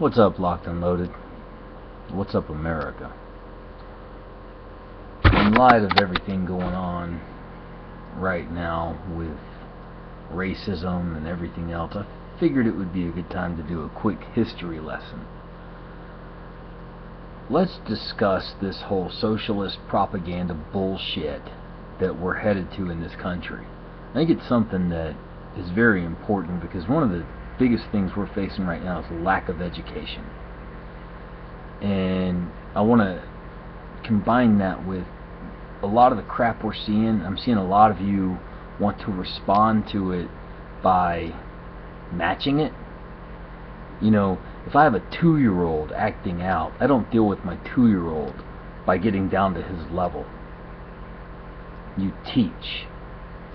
What's up, Locked and Loaded? What's up, America? In light of everything going on right now with racism and everything else, I figured it would be a good time to do a quick history lesson. Let's discuss this whole socialist propaganda bullshit that we're headed to in this country. I think it's something that is very important because one of the biggest things we're facing right now is lack of education. And I want to combine that with a lot of the crap we're seeing. I'm seeing a lot of you want to respond to it by matching it. You know, if I have a 2-year-old acting out, I don't deal with my 2-year-old by getting down to his level. You teach,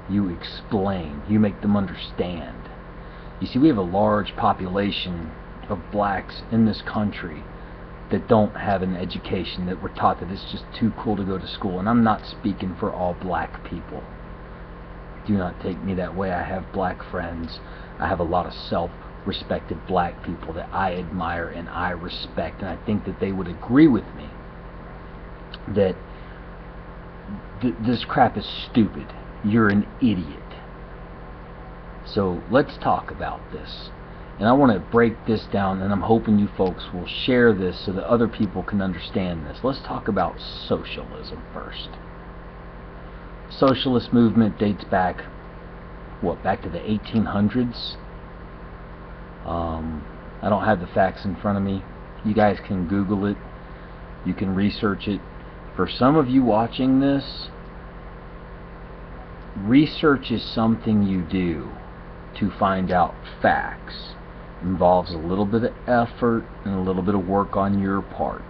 you explain, you make them understand. You see, we have a large population of blacks in this country that don't have an education, that were taught that it's just too cool to go to school. And I'm not speaking for all black people. Do not take me that way. I have black friends. I have a lot of self-respected black people that I admire and I respect, and I think that they would agree with me that this crap is stupid. You're an idiot. So let's talk about this. And I want to break this down, and I'm hoping you folks will share this so that other people can understand this. Let's talk about socialism first. Socialist movement dates back, back to the 1800s? I don't have the facts in front of me. You guys can Google it. You can research it. For some of you watching this, research is something you do to find out facts. It involves a little bit of effort and a little bit of work on your part.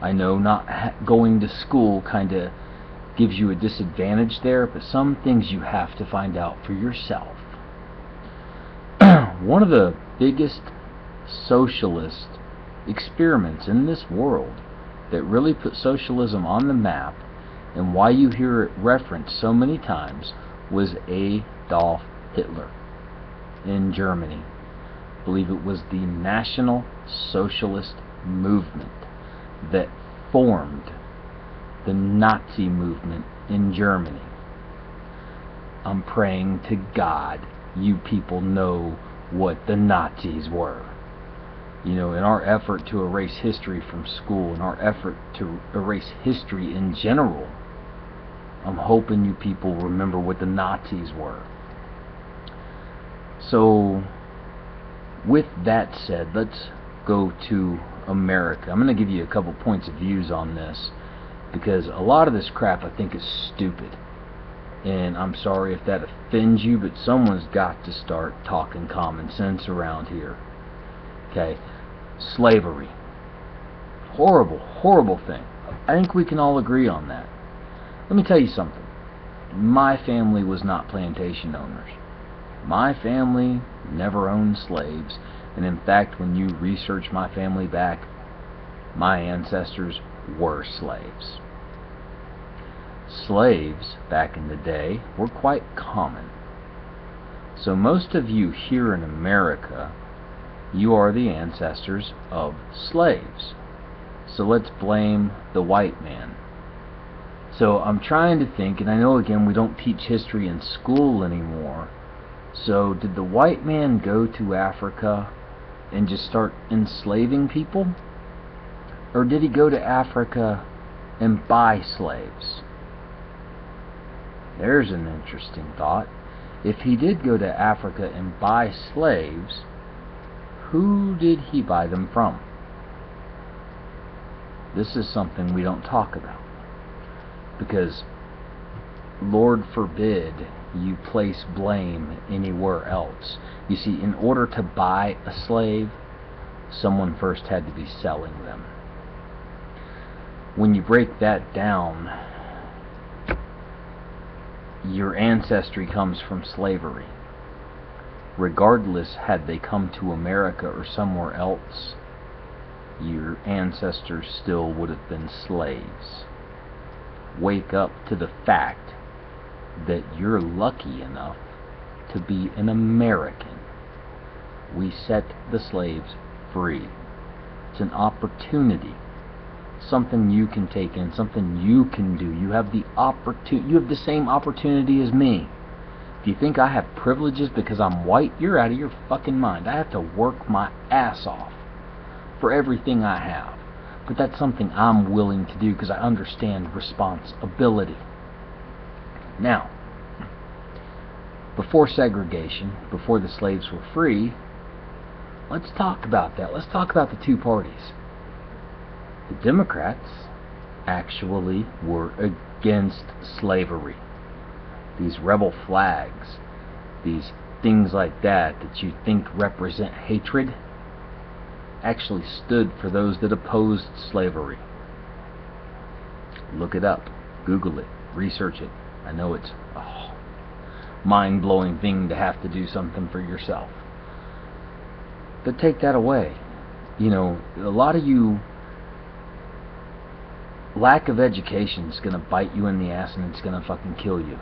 I know not going to school kind of gives you a disadvantage there, but some things you have to find out for yourself. One of the biggest socialist experiments in this world that really put socialism on the map, and why you hear it referenced so many times, was Adolf Hitler in Germany. I believe it was the National Socialist Movement that formed the Nazi movement in Germany. I'm praying to God you people know what the Nazis were. You know, in our effort to erase history from school, in our effort to erase history in general, I'm hoping you people remember what the Nazis were. So, with that said, let's go to America. I'm going to give you a couple points of views on this, because a lot of this crap I think is stupid. And I'm sorry if that offends you, but someone's got to start talking common sense around here. Okay? Slavery. Horrible, horrible thing. I think we can all agree on that. Let me tell you something. My family was not plantation owners. My family never owned slaves. And in fact, when you research my family back, my ancestors were slaves. Slaves, back in the day, were quite common. So most of you here in America, you are the ancestors of slaves. So let's blame the white man. So I'm trying to think, and I know again we don't teach history in school anymore. So did the white man go to Africa and just start enslaving people? Or did he go to Africa and buy slaves? There's an interesting thought. If he did go to Africa and buy slaves, who did he buy them from? This is something we don't talk about, because Lord forbid you place blame anywhere else. You see, in order to buy a slave, someone first had to be selling them. When you break that down, your ancestry comes from slavery. Regardless, had they come to America or somewhere else, your ancestors still would have been slaves. Wake up to the fact that you're lucky enough to be an American. We set the slaves free. It's an opportunity. Something you can take in, something you can do. You have the same opportunity as me. If you think I have privileges because I'm white, you're out of your fucking mind. I have to work my ass off for everything I have. But that's something I'm willing to do because I understand responsibility. Now, before segregation, before the slaves were free, let's talk about that. Let's talk about the two parties. The Democrats actually were against slavery. These rebel flags, these things like that you think represent hatred, actually stood for those that opposed slavery. Look it up, Google it, research it. I know it's a mind-blowing thing to have to do something for yourself. But take that away. You know, a lot of you, lack of education is going to bite you in the ass and it's going to fucking kill you.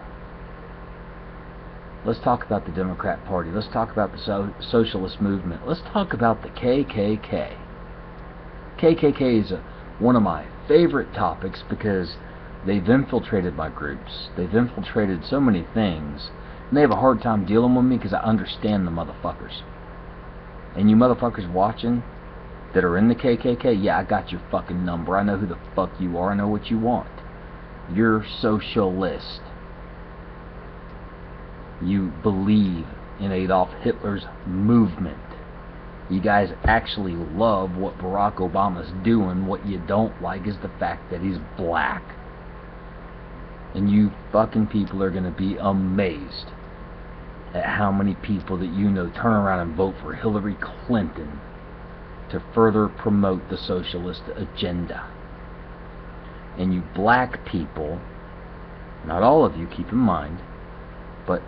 Let's talk about the Democrat Party. Let's talk about the socialist movement. Let's talk about the KKK. KKK is one of my favorite topics because they've infiltrated my groups. They've infiltrated so many things. And they have a hard time dealing with me because I understand the motherfuckers. And you motherfuckers watching that are in the KKK, yeah, I got your fucking number. I know who the fuck you are. I know what you want. You're socialist. You believe in Adolf Hitler's movement. You guys actually love what Barack Obama's doing. What you don't like is the fact that he's black. And you fucking people are going to be amazed at how many people that you know turn around and vote for Hillary Clinton to further promote the socialist agenda. And you black people, not all of you, keep in mind, but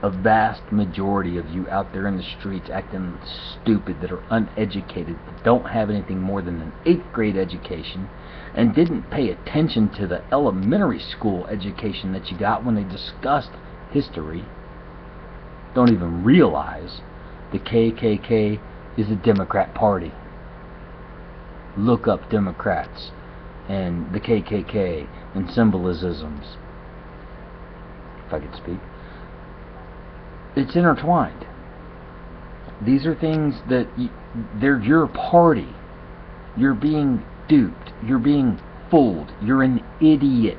a vast majority of you out there in the streets acting stupid, that are uneducated, that don't have anything more than an 8th grade education, and didn't pay attention to the elementary school education that you got when they discussed history, don't even realize the KKK is a Democrat party. Look up Democrats and the KKK and symbolisms, if I could speak. It's intertwined. These are things that they're your party. You're being duped. You're being fooled. You're an idiot.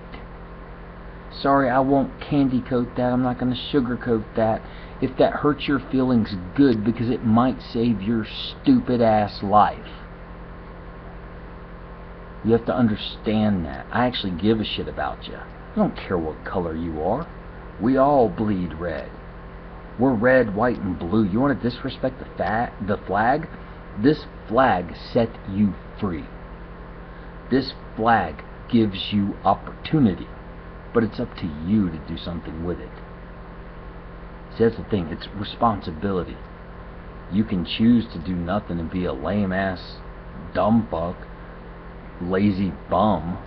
Sorry, I won't candy coat that. I'm not going to sugarcoat that. If that hurts your feelings, good, because it might save your stupid ass life. You have to understand that. I actually give a shit about you. I don't care what color you are. We all bleed red. We're red, white, and blue. You want to disrespect the flag? This flag set you free. This flag gives you opportunity. But it's up to you to do something with it. See, that's the thing. It's responsibility. You can choose to do nothing and be a lame-ass, dumb fuck, lazy bum.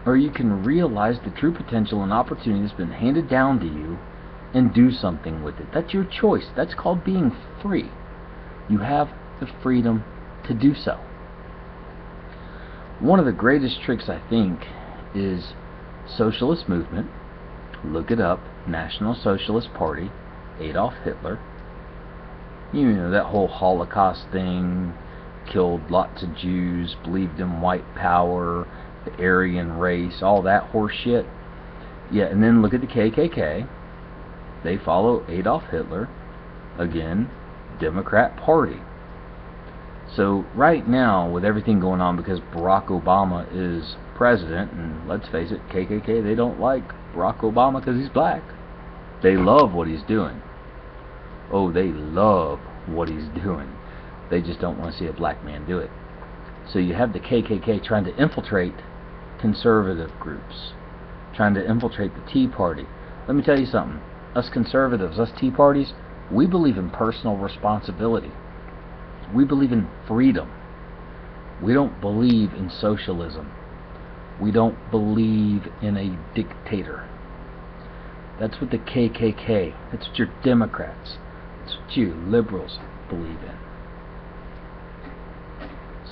Or you can realize the true potential and opportunity that's been handed down to you and do something with it. That's your choice. That's called being free. You have the freedom to do so. One of the greatest tricks, I think, is socialist movement. Look it up. National Socialist Party. Adolf Hitler. You know, that whole Holocaust thing. Killed lots of Jews. Believed in white power. The Aryan race. All that horse shit. Yeah, and then look at the KKK. They follow Adolf Hitler. Again, Democrat Party. So right now, with everything going on, because Barack Obama is president, and let's face it, KKK, they don't like Barack Obama because he's black. They love what he's doing. Oh, they love what he's doing. They just don't want to see a black man do it. So you have the KKK trying to infiltrate conservative groups, trying to infiltrate the Tea Party. Let me tell you something. Us conservatives, us Tea Parties, we believe in personal responsibility. We believe in freedom. We don't believe in socialism. We don't believe in a dictator. That's what the KKK, that's what your Democrats, that's what you liberals believe in.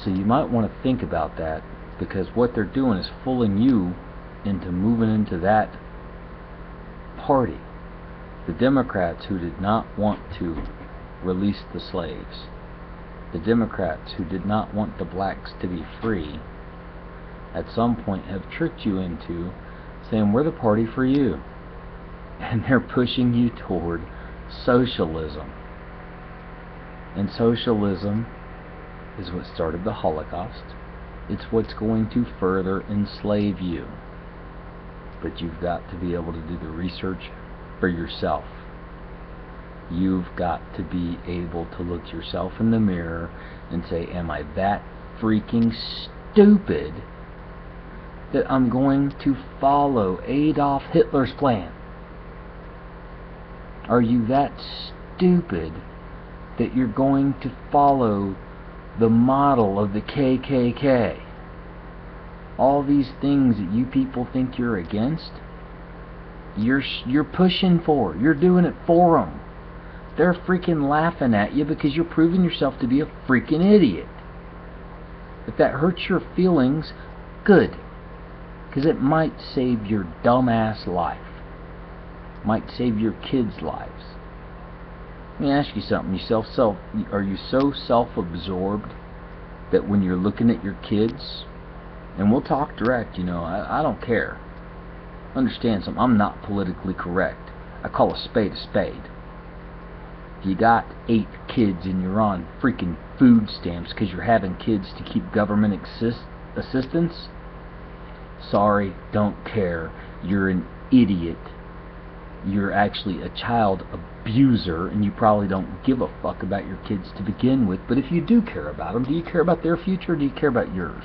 So you might want to think about that, because what they're doing is fooling you into moving into that party. The Democrats who did not want to release the slaves, the Democrats who did not want the blacks to be free, at some point have tricked you into saying, we're the party for you. And they're pushing you toward socialism. And socialism is what started the Holocaust. It's what's going to further enslave you. But you've got to be able to do the research for yourself. You've got to be able to look yourself in the mirror and say, am I that freaking stupid that I'm going to follow Adolf Hitler's plan? Are you that stupid that you're going to follow the model of the KKK? All these things that you people think you're against, you're pushing for. You're doing it for them. They're freaking laughing at you because you're proving yourself to be a freaking idiot. If that hurts your feelings, good. Because it might save your dumbass life. Might save your kids' lives. Let me ask you something. Are you so self-absorbed that when you're looking at your kids, and we'll talk direct, I don't care. Understand something, I'm not politically correct. I call a spade a spade. If you got 8 kids and you're on freaking food stamps because you're having kids to keep government assistance, sorry, don't care. You're an idiot. You're actually a child abuser, and you probably don't give a fuck about your kids to begin with. But if you do care about them, do you care about their future, or do you care about yours?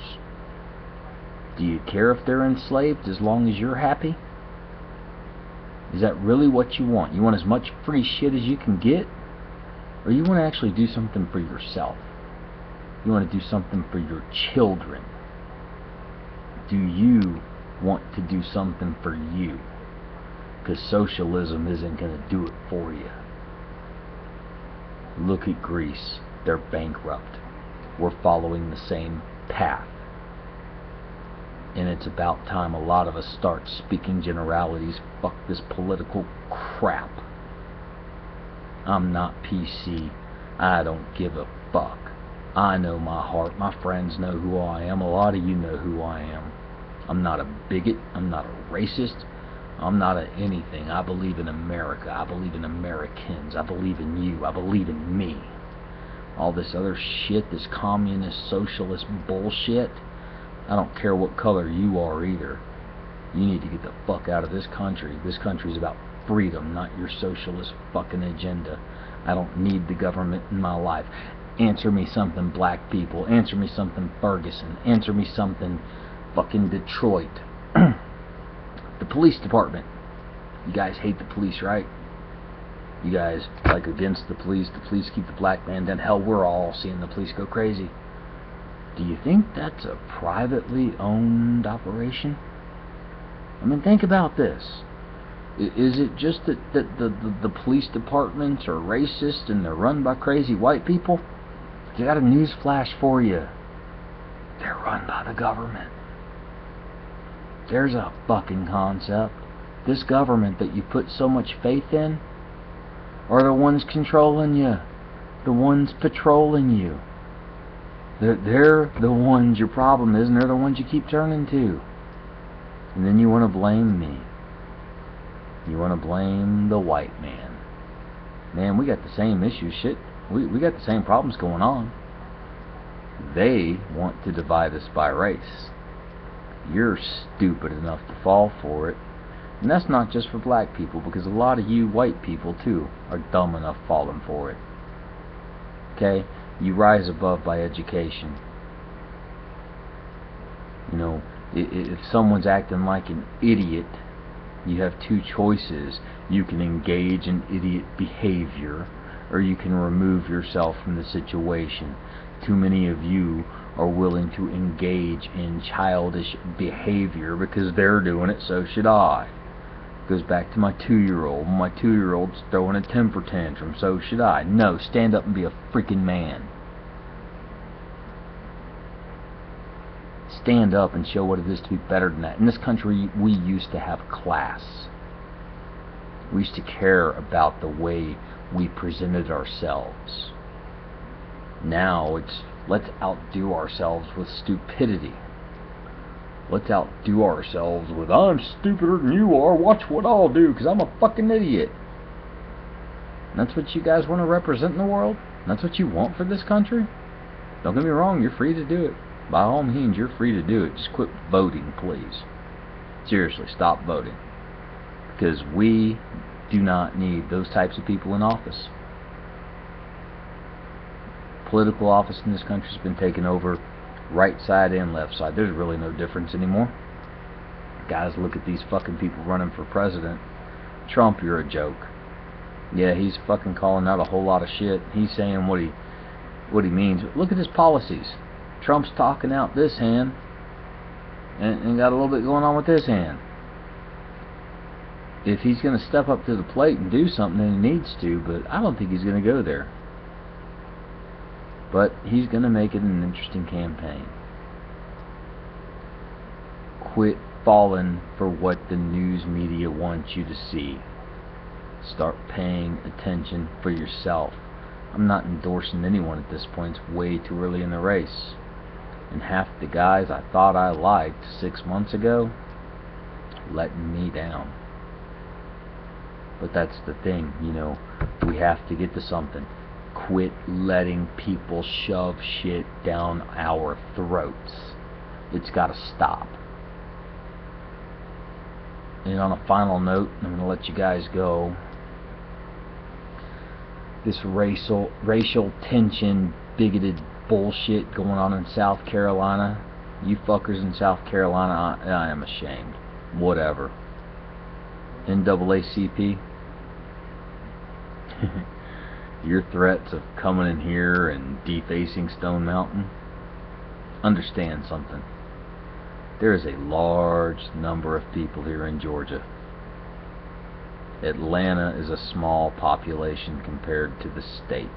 Do you care if they're enslaved as long as you're happy? Is that really what you want? You want as much free shit as you can get? Or you want to actually do something for yourself? You want to do something for your children? Do you want to do something for you? Because socialism isn't going to do it for you. Look at Greece. They're bankrupt. We're following the same path. And it's about time a lot of us start speaking generalities. Fuck this political crap. I'm not PC. I don't give a fuck. I know my heart. My friends know who I am. A lot of you know who I am. I'm not a bigot. I'm not a racist. I'm not a anything. I believe in America. I believe in Americans. I believe in you. I believe in me. All this other shit, this communist, socialist bullshit, I don't care what color you are either. You need to get the fuck out of this country. This country's about freedom, not your socialist fucking agenda. I don't need the government in my life. Answer me something, black people. Answer me something, Ferguson. Answer me something, fucking Detroit. The police department. You guys hate the police, right? You guys like against the police. The police keep the black man down. Hell, we're all seeing the police go crazy. Do you think that's a privately owned operation? I mean, think about this. Is it just that the police departments are racist and they're run by crazy white people? I got a news flash for you. They're run by the government. There's a fucking concept. This government that you put so much faith in are the ones controlling you. The ones patrolling you. They're the ones your problem is, and they're the ones you keep turning to. And then you want to blame me. You want to blame the white man. Man, we got the same issues, shit. We got the same problems going on. They want to divide us by race. You're stupid enough to fall for it. And that's not just for black people, because a lot of you white people, too, are dumb enough falling for it. Okay? You rise above by education. You know, if someone's acting like an idiot, you have 2 choices. You can engage in idiot behavior, or you can remove yourself from the situation. Too many of you are willing to engage in childish behavior because they're doing it, so should I. Goes back to my 2-year-old. My 2-year-old's throwing a temper tantrum, so should I. No, stand up and be a freaking man. stand up and show what it is to be better than that. In this country, we used to have class. We used to care about the way we presented ourselves. Now it's, let's outdo ourselves with stupidity. Let's outdo ourselves with, I'm stupider than you are, watch what I'll do, because I'm a fucking idiot. And that's what you guys want to represent in the world? That's what you want for this country? Don't get me wrong, you're free to do it. By all means, you're free to do it. Just quit voting, please. Seriously, stop voting. Because we do not need those types of people in office. Political office in this country has been taken over right side and left side. There's really no difference anymore. Guys, look at these fucking people running for president. Trump, you're a joke. Yeah, he's fucking calling out a whole lot of shit. He's saying what he means. But look at his policies. Trump's talking out this hand and got a little bit going on with this hand. If he's going to step up to the plate and do something, then he needs to, but I don't think he's going to go there. But he's going to make it an interesting campaign. Quit falling for what the news media wants you to see. Start paying attention for yourself. I'm not endorsing anyone at this point. It's way too early in the race. And half the guys I thought I liked 6 months ago, letting me down. But that's the thing, you know, we have to get to something. Quit letting people shove shit down our throats. It's got to stop. And on a final note, I'm going to let you guys go. This racial tension, bigoted bullshit going on in South Carolina. You fuckers in South Carolina, I am ashamed. Whatever. NAACP. Your threats of coming in here and defacing Stone Mountain. Understand something. There is a large number of people here in Georgia. Atlanta is a small population compared to the state.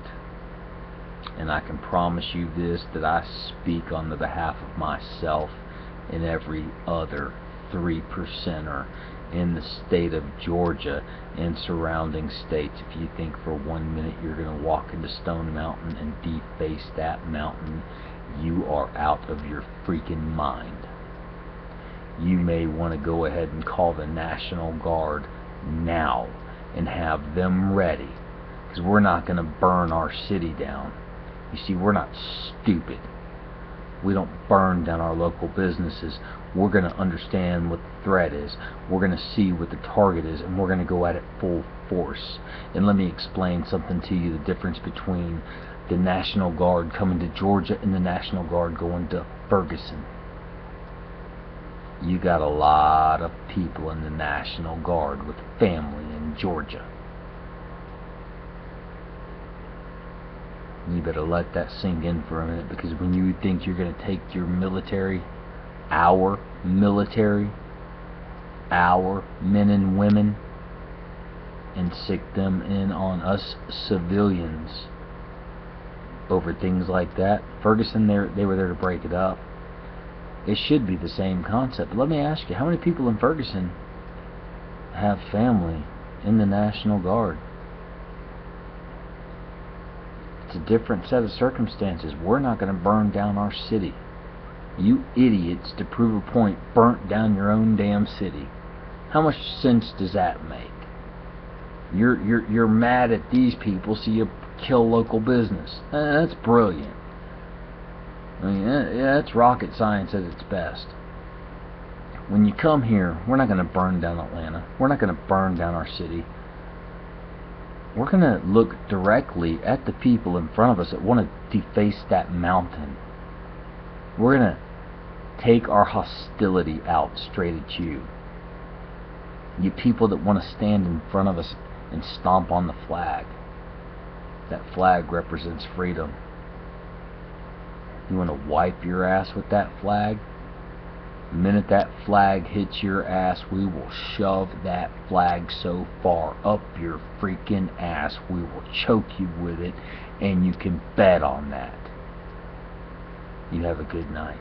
And I can promise you this, that I speak on the behalf of myself and every other 3%er in the state of Georgia and surrounding states. If you think for 1 minute you're going to walk into Stone Mountain and deface that mountain, you are out of your freaking mind. You may want to go ahead and call the National Guard now and have them ready, because we're not going to burn our city down. You see, we're not stupid. We don't burn down our local businesses. We're going to understand what the threat is. We're going to see what the target is, and we're going to go at it full force. And let me explain something to you, the difference between the National Guard coming to Georgia and the National Guard going to Ferguson. You got a lot of people in the National Guard with family in Georgia. You better let that sink in for a minute, because when you think you're going to take your military, our men and women, and sick them in on us civilians over things like that. Ferguson, they were there to break it up. It should be the same concept. But let me ask you, how many people in Ferguson have family in the National Guard? It's a different set of circumstances. We're not going to burn down our city. You idiots, to prove a point, burnt down your own damn city. How much sense does that make? You're mad at these people, so you kill local business. That's brilliant. I mean, yeah, that's rocket science at its best. When you come here, we're not going to burn down Atlanta. We're not going to burn down our city. We're going to look directly at the people in front of us that want to deface that mountain. We're going to take our hostility out straight at you. You people that want to stand in front of us and stomp on the flag. That flag represents freedom. You want to wipe your ass with that flag? The minute that flag hits your ass, we will shove that flag so far up your freaking ass, we will choke you with it, and you can bet on that. You have a good night.